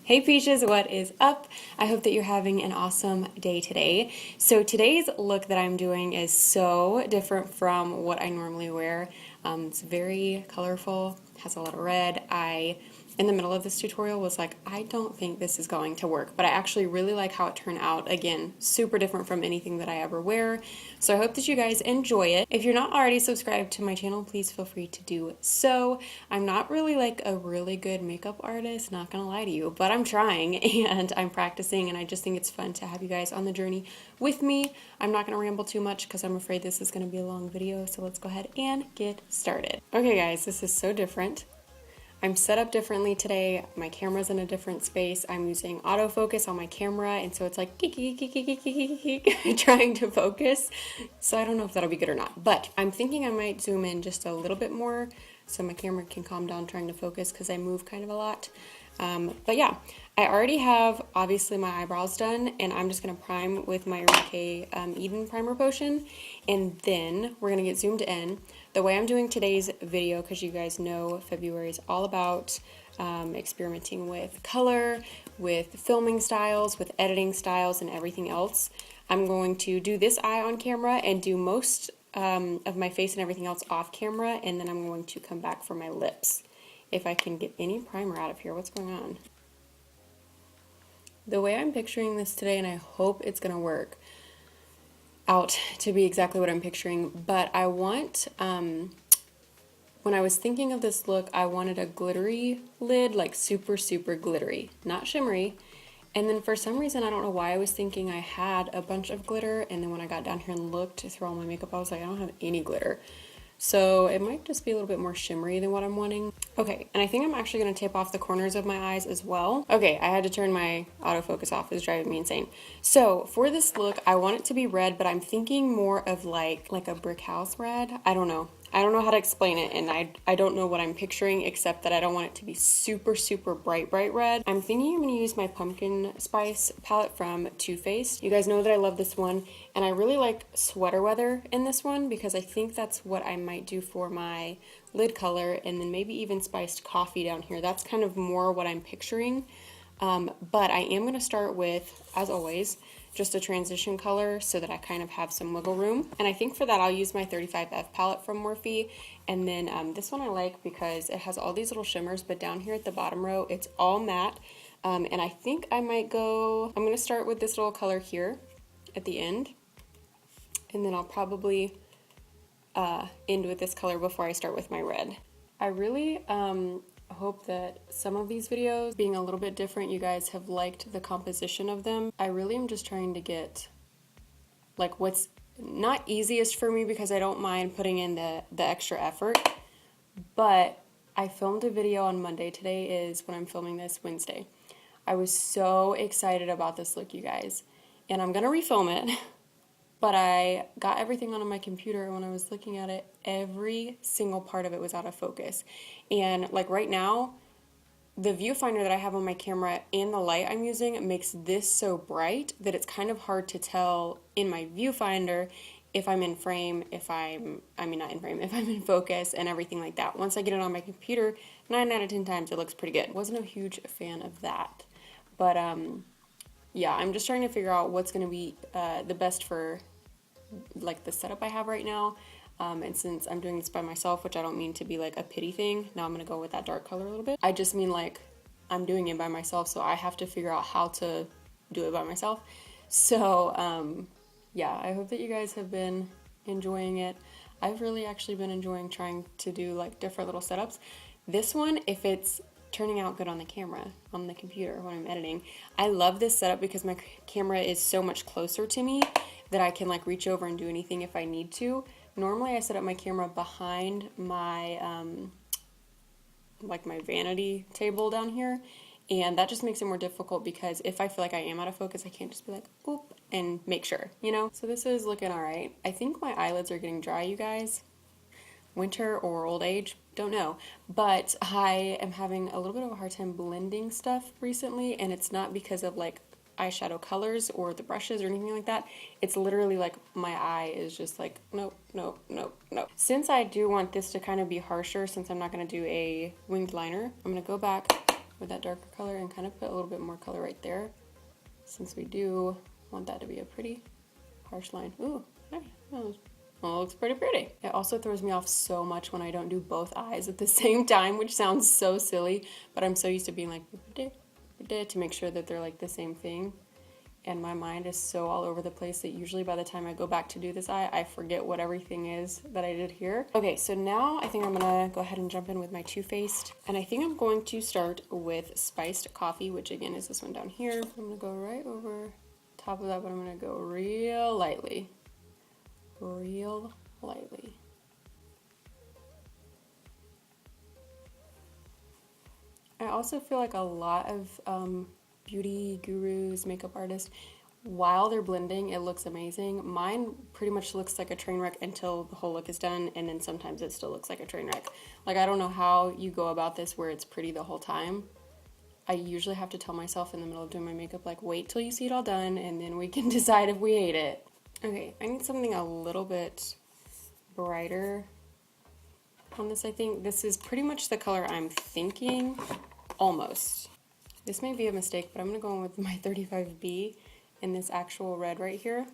Hey Peaches, what is up? I hope that you're having an awesome day today. So today's look that I'm doing is so different from what I normally wear. It's very colorful, has a lot of red. In the middle of this tutorial, was like, I don't think this is going to work, but I actually really like how it turned out. Again, super different from anything that I ever wear. So I hope that you guys enjoy it. If you're not already subscribed to my channel, please feel free to do so. I'm not really like a really good makeup artist, not gonna lie to you, but I'm trying and I'm practicing, and I just think it's fun to have you guys on the journey with me. I'm not gonna ramble too much because I'm afraid this is gonna be a long video, so let's go ahead and get started. Okay guys, this is so different. I'm set up differently today. My camera's in a different space. I'm using autofocus on my camera, and so it's like trying to focus. So I don't know if that'll be good or not, but I'm thinking I might zoom in just a little bit more so my camera can calm down trying to focus because I move kind of a lot. But yeah, I already have obviously my eyebrows done, and I'm just gonna prime with my Decay Eden primer potion, and then we're gonna get zoomed in. The way I'm doing today's video, because you guys know February is all about experimenting with color, with filming styles, with editing styles, and everything else. I'm going to do this eye on camera and do most of my face and everything else off camera, and then I'm going to come back for my lips. If I can get any primer out of here, what's going on? The way I'm picturing this today, and I hope it's gonna work out to be exactly what I'm picturing, but I want, when I was thinking of this look, I wanted a glittery lid, like super, super glittery, not shimmery. And then for some reason, I don't know why I was thinking I had a bunch of glitter, and then when I got down here and looked through all my makeup, I was like, I don't have any glitter. So it might just be a little bit more shimmery than what I'm wanting. Okay, and I think I'm actually gonna tape off the corners of my eyes as well. Okay, I had to turn my autofocus off, it's driving me insane. So for this look, I want it to be red, but I'm thinking more of like a brick house red. I don't know how to explain it, and I don't know what I'm picturing, except that I don't want it to be super, super bright red. I'm thinking I'm gonna use my pumpkin spice palette from Too Faced. You guys know that I love this one, and I really like sweater weather in this one because I think that's what I might do for my lid color, and then maybe even spiced coffee down here. That's kind of more what I'm picturing. But I am gonna start with, as always, just a transition color so that I kind of have some wiggle room. And I think for that I'll use my 35F palette from Morphe. And then this one I like because it has all these little shimmers, but down here at the bottom row it's all matte. And I think I might go, I'm going to start with this little color here at the end. And then I'll probably end with this color before I start with my red. I really hope that some of these videos, being a little bit different, you guys have liked the composition of them. I really am just trying to get like what's not easiest for me, because I don't mind putting in the extra effort, but I filmed a video on Monday. Today is, when I'm filming this, Wednesday. I was so excited about this look, you guys, and I'm gonna refilm it. But I got everything on my computer, and when I was looking at it, every single part of it was out of focus. And like right now, the viewfinder that I have on my camera and the light I'm using makes this so bright that it's kind of hard to tell in my viewfinder if I'm in frame, if I'm in focus and everything like that. Once I get it on my computer, 9 out of 10 times it looks pretty good. Wasn't a huge fan of that. But yeah, I'm just trying to figure out what's going to be the best for like the setup I have right now. And since I'm doing this by myself, which I don't mean to be like a pity thing, now I'm going to go with that dark color a little bit. I just mean like I'm doing it by myself, so I have to figure out how to do it by myself. So yeah, I hope that you guys have been enjoying it. I've really actually been enjoying trying to do like different little setups. This one, if it's turning out good on the camera, on the computer when I'm editing, I love this setup because my camera is so much closer to me that I can like reach over and do anything if I need to. Normally I set up my camera behind my like my vanity table down here, and that just makes it more difficult because if I feel like I am out of focus, I can't just be like, oop, and make sure, you know? So this is looking all right. I think my eyelids are getting dry, you guys. Winter or old age, don't know, but I am having a little bit of a hard time blending stuff recently, and it's not because of like eyeshadow colors or the brushes or anything like that. It's literally like my eye is just like nope. Since I do want this to kind of be harsher, since I'm not going to do a winged liner, I'm going to go back with that darker color and kind of put a little bit more color right there, since we do want that to be a pretty harsh line. Ooh, well, it looks pretty. It also throws me off so much when I don't do both eyes at the same time, which sounds so silly, but I'm so used to being like, to make sure that they're like the same thing. And my mind is so all over the place that usually by the time I go back to do this eye, I forget what everything is that I did here. Okay, so now I think I'm gonna go ahead and jump in with my Too Faced. And I think I'm going to start with Spiced Coffee, which again is this one down here. I'm gonna go right over top of that, but I'm gonna go real lightly. Real lightly. I also feel like a lot of beauty gurus, makeup artists, while they're blending, it looks amazing. Mine pretty much looks like a train wreck until the whole look is done, and then sometimes it still looks like a train wreck. Like, I don't know how you go about this where it's pretty the whole time. I usually have to tell myself in the middle of doing my makeup, like, wait till you see it all done, and then we can decide if we hate it. Okay, I need something a little bit brighter on this, I think. This is pretty much the color I'm thinking, almost. This may be a mistake, but I'm going to go in with my 35B in this actual red right here.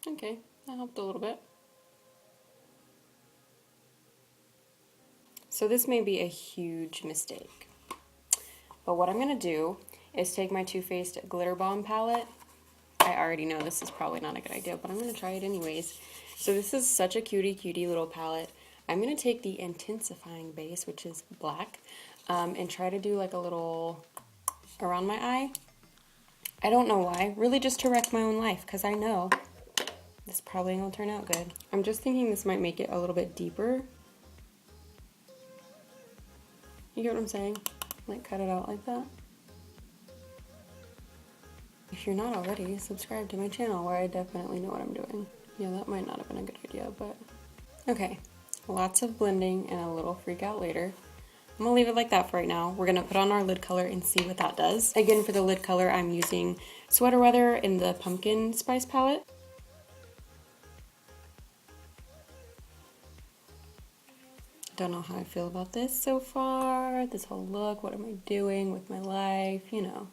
Okay, that helped a little bit. So this may be a huge mistake, but what I'm going to do is take my Too Faced Glitter Bomb palette. I already know this is probably not a good idea, but I'm going to try it anyways. So this is such a cutie little palette. I'm going to take the intensifying base, which is black, and try to do like a little around my eye. I don't know why, really just to wreck my own life, because I know this probably ain't going to turn out good. I'm just thinking this might make it a little bit deeper. You get what I'm saying? Like, cut it out like that. If you're not already, subscribe to my channel where I definitely know what I'm doing. Yeah, that might not have been a good idea, but... Okay, lots of blending and a little freak out later. I'm gonna leave it like that for right now. We're gonna put on our lid color and see what that does. Again, for the lid color, I'm using Sweater Weather in the Pumpkin Spice palette. Don't know how I feel about this so far, this whole look, what am I doing with my life, you know.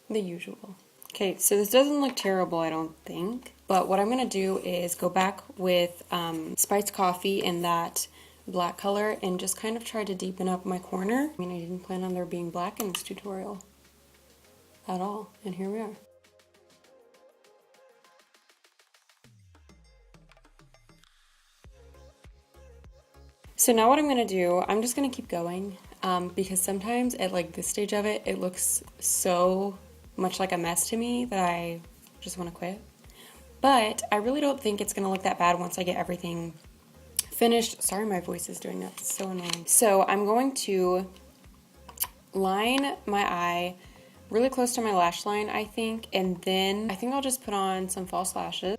The usual. Okay, so this doesn't look terrible, I don't think. But what I'm going to do is go back with Spiced Coffee in that black color and just kind of try to deepen up my corner. I mean, I didn't plan on there being black in this tutorial at all, and here we are. So now what I'm going to do, I'm just going to keep going because sometimes at like this stage of it, it looks so much like a mess to me that I just want to quit. But I really don't think it's going to look that bad once I get everything finished. Sorry, my voice is doing that. It's so annoying. So I'm going to line my eye really close to my lash line, I think. And then I think I'll just put on some false lashes.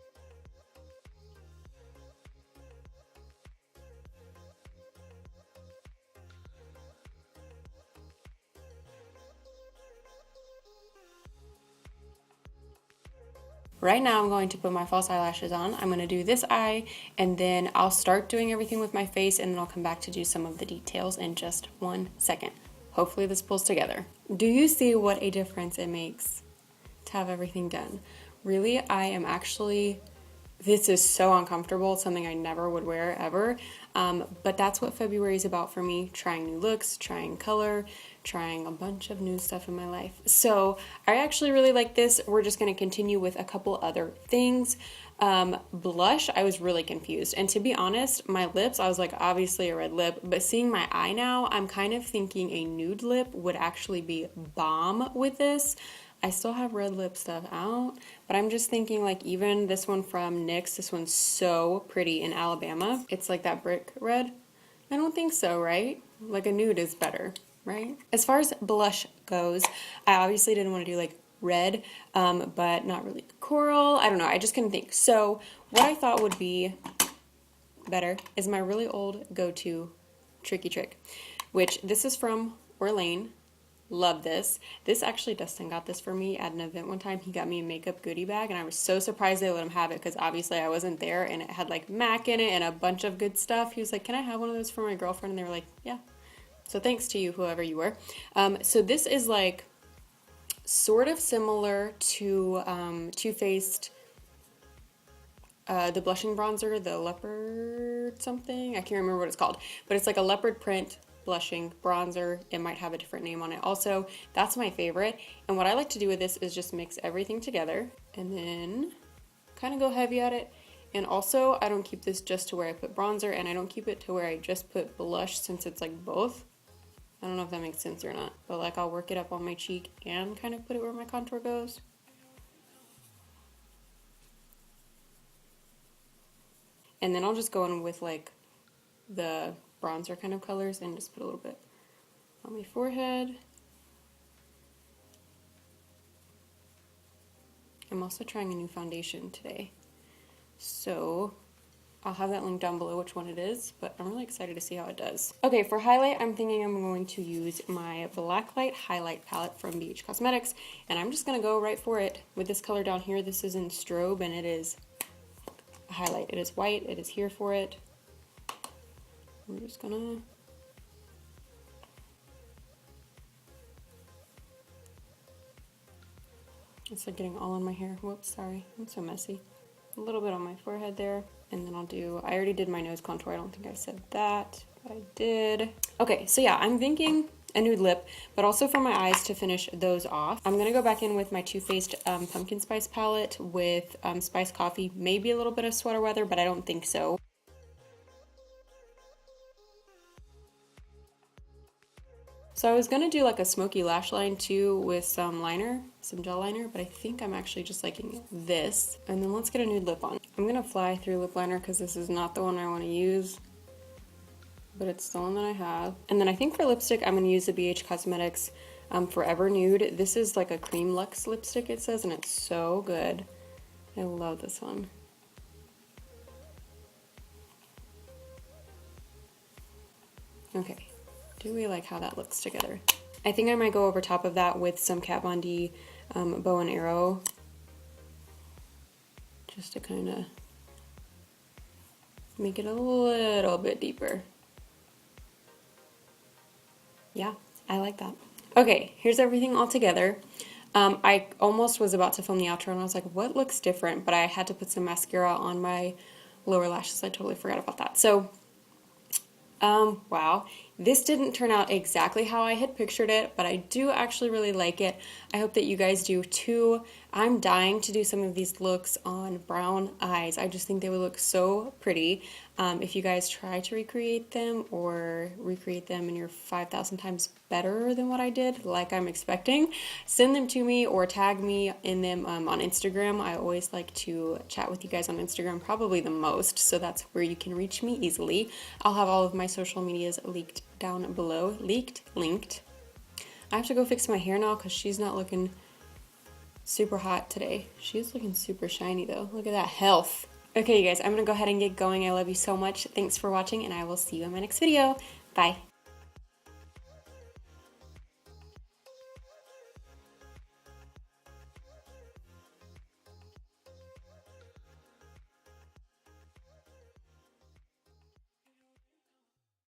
Right now I'm going to put my false eyelashes on. I'm going to do this eye and then I'll start doing everything with my face and then I'll come back to do some of the details in just 1 second. Hopefully this pulls together. Do you see what a difference it makes to have everything done? Really, I am actually, this is so uncomfortable, something I never would wear ever, but that's what February is about for me, trying new looks, trying color, trying a bunch of new stuff in my life. So I actually really like this. We're just going to continue with a couple other things. Blush, I was really confused. And to be honest, my lips, I was like, obviously a red lip, but seeing my eye now, I'm kind of thinking a nude lip would actually be bomb with this. I still have red lip stuff out, but I'm just thinking like even this one from NYX, this one's so pretty in Alabama. It's like that brick red. I don't think so, right? Like a nude is better, right? As far as blush goes, I obviously didn't want to do like red, but not really coral. I don't know, I just couldn't think. So what I thought would be better is my really old go-to Tricky Trick, which this is from Orlane. Love this. This actually, Dustin got this for me at an event one time. He got me a makeup goodie bag, and I was so surprised they let him have it because obviously I wasn't there, and it had like MAC in it and a bunch of good stuff. He was like, "Can I have one of those for my girlfriend?" And they were like, "Yeah." So thanks to you, whoever you were. So this is like sort of similar to Too Faced, the blushing bronzer, the leopard something. I can't remember what it's called, but it's like a leopard print blushing bronzer. It might have a different name on it. Also, that's my favorite. And what I like to do with this is just mix everything together and then kind of go heavy at it. And also, I don't keep this just to where I put bronzer, and I don't keep it to where I just put blush, since it's like both. I don't know if that makes sense or not, but like I'll work it up on my cheek and kind of put it where my contour goes. And then I'll just go in with like the bronzer kind of colors and just put a little bit on my forehead. I'm also trying a new foundation today, so I'll have that link down below which one it is, but I'm really excited to see how it does. Okay, for highlight, I'm thinking I'm going to use my Blacklight Highlight palette from BH Cosmetics, and I'm just going to go right for it with this color down here. This is in Strobe, and it is a highlight. It is white. It is here for it. I'm just gonna it's like getting all in my hair. Whoops, sorry, I'm so messy. A little bit on my forehead there, and then I already did my nose contour. I don't think I said that, but I did. Okay, so yeah, I'm thinking a nude lip, but also for my eyes to finish those off. I'm gonna go back in with my Too Faced Pumpkin Spice palette with Spiced Coffee, maybe a little bit of Sweater Weather, but I don't think so. So I was gonna do like a smoky lash line too with some liner, some gel liner, but I think I'm actually just liking this. And then let's get a nude lip on. I'm gonna fly through lip liner because this is not the one I wanna use, but it's the one that I have. And then I think for lipstick, I'm gonna use the BH Cosmetics Forever Nude. This is like a cream luxe lipstick, it says, and it's so good. I love this one. Okay. Do we like how that looks together? I think I might go over top of that with some Kat Von D bow and arrow, just to kind of make it a little bit deeper. Yeah, I like that. Okay, here's everything all together. I almost was about to film the outro and I was like, what looks different? But I had to put some mascara on my lower lashes. I totally forgot about that. So wow, this didn't turn out exactly how I had pictured it, but I do actually really like it. I hope that you guys do too. I'm dying to do some of these looks on brown eyes. I just think they would look so pretty. If you guys try to recreate them or recreate them and you're 5,000 times better than what I did, like I'm expecting, send them to me or tag me in them on Instagram. I always like to chat with you guys on Instagram, probably the most, so that's where you can reach me easily. I'll have all of my social medias linked down below. Linked. I have to go fix my hair now because she's not looking super hot today. She's looking super shiny though. Look at that health. Okay, you guys, I'm gonna go ahead and get going. I love you so much. Thanks for watching, and I will see you in my next video. Bye.